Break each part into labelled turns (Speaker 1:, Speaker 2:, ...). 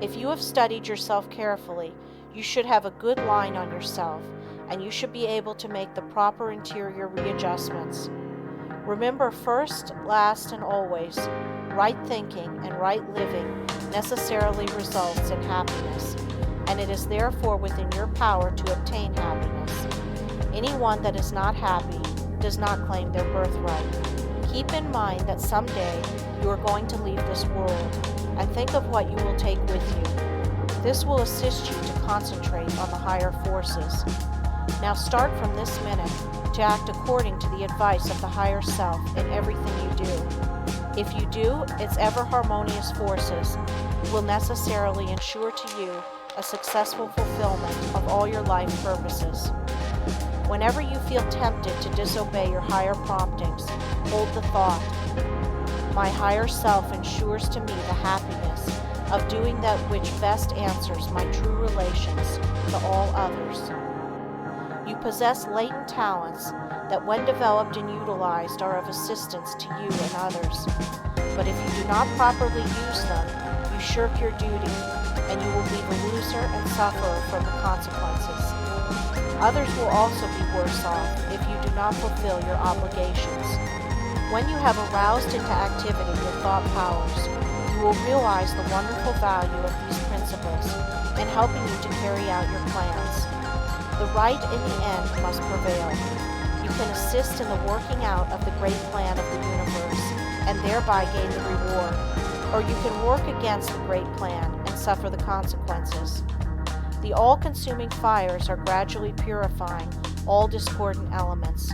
Speaker 1: If you have studied yourself carefully, you should have a good line on yourself, and you should be able to make the proper interior readjustments. Remember, first, last, and always, right thinking and right living necessarily results in happiness, and it is therefore within your power to obtain happiness. Anyone that is not happy does not claim their birthright. Keep in mind that someday you are going to leave this world, and think of what you will take with you. This will assist you to concentrate on the higher forces. Now start from this minute to act according to the advice of the higher self in everything you do. If you do, its ever harmonious forces will necessarily ensure to you a successful fulfillment of all your life purposes. Whenever you feel tempted to disobey your higher promptings, hold the thought, my higher self ensures to me the happiness of doing that which best answers my true relations to all others. You possess latent talents that when developed and utilized are of assistance to you and others. But if you do not properly use them, you shirk your duty, and you will be the loser and sufferer from the consequences. Others will also be worse off if you do not fulfill your obligations. When you have aroused into activity your thought powers, you will realize the wonderful value of these principles in helping you to carry out your plans. The right in the end must prevail. You can assist in the working out of the great plan of the universe and thereby gain the reward, or you can work against the great plan and suffer the consequences. The all-consuming fires are gradually purifying all discordant elements.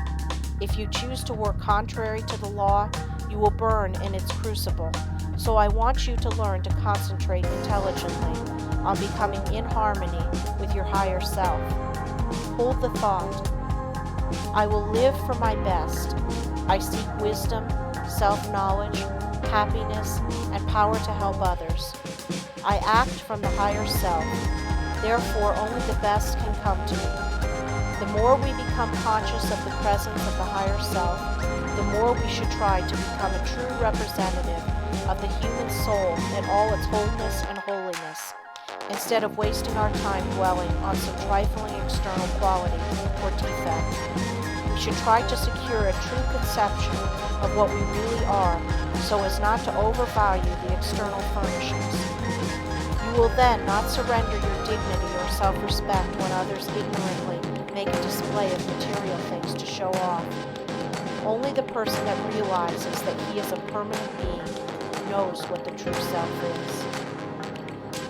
Speaker 1: If you choose to work contrary to the law, you will burn in its crucible. So I want you to learn to concentrate intelligently on becoming in harmony with your higher self. Hold the thought, I will live for my best. I seek wisdom, self-knowledge, happiness, and power to help others. I act from the higher self. Therefore, only the best can come to me. The more we become conscious of the presence of the higher self, the more we should try to become a true representative of the human soul in all its wholeness and holiness, instead of wasting our time dwelling on some trifling external quality or defect. We should try to secure a true conception of what we really are, so as not to overvalue the external furnishings. You will then not surrender your dignity or self-respect when others ignorantly make a display of material things to show off. Only the person that realizes that he is a permanent being knows what the true self is.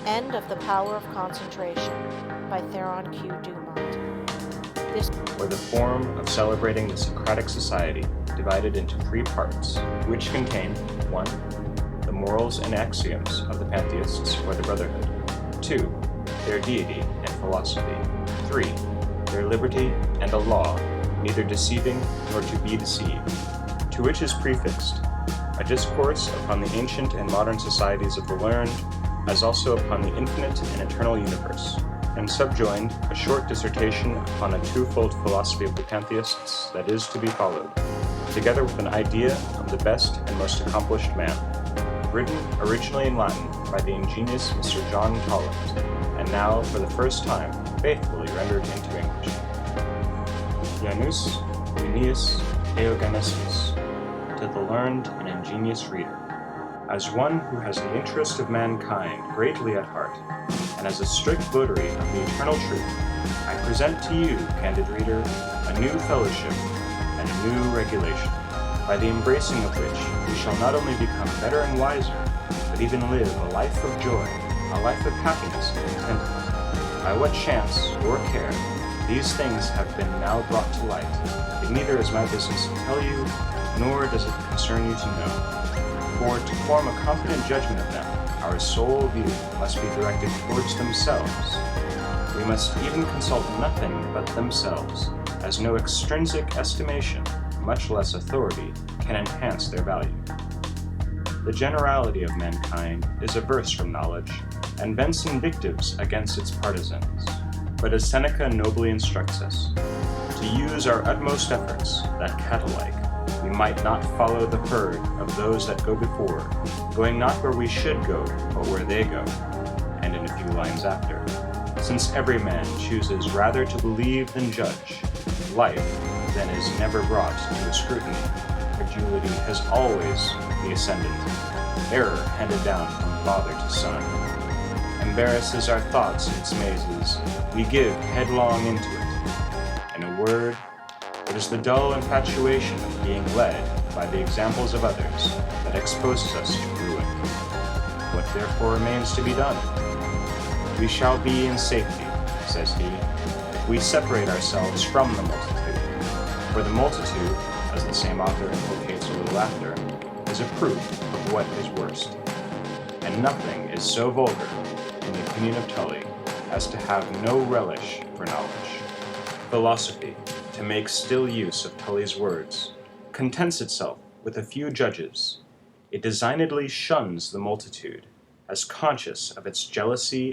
Speaker 1: End of The Power of Concentration by Theron Q. Dumont.
Speaker 2: Or the form of celebrating the Socratic society, divided into 3 parts, which contain 1. The morals and axioms of the pantheists or the Brotherhood. 2. Their deity and philosophy. 3. Their liberty and a law, neither deceiving nor to be deceived, to which is prefixed a discourse upon the ancient and modern societies of the learned, as also upon the infinite and eternal universe, and subjoined a short dissertation upon a twofold philosophy of the pantheists that is to be followed, together with an idea of the best and most accomplished man, written originally in Latin by the ingenious Mr. John Tolland, and now, for the first time, faithfully rendered into English. Janus Unius Theogenesis, to the learned and ingenious reader. As one who has the interest of mankind greatly at heart, and as a strict votary of the eternal truth, I present to you, candid reader, a new fellowship and a new regulation, by the embracing of which we shall not only become better and wiser, but even live a life of joy, a life of happiness and contentment. By what chance or care these things have been now brought to light, it neither is my business to tell you, nor does it concern you to know. For to form a confident judgment of them, our sole view must be directed towards themselves. We must even consult nothing but themselves, as no extrinsic estimation, much less authority, can enhance their value. The generality of mankind is averse from knowledge, and vents invectives against its partisans. But as Seneca nobly instructs us, to use our utmost efforts, that cattle-like, we might not follow the herd of those that go before, going not where we should go, but where they go. And few lines after. Since every man chooses rather to believe than judge, life then is never brought to a scrutiny. Credulity has always the ascendant. Error handed down from father to son embarrasses our thoughts in its mazes. We give headlong into it. In a word, it is the dull infatuation of being led by the examples of others that exposes us to ruin. What therefore remains to be done? We shall be in safety, says he, if we separate ourselves from the multitude. For the multitude, as the same author inculcates a little after, is a proof of what is worst. And nothing is so vulgar, in the opinion of Tully, as to have no relish for knowledge. Philosophy, to make still use of Tully's words, contents itself with a few judges. It designedly shuns the multitude, as conscious of its jealousy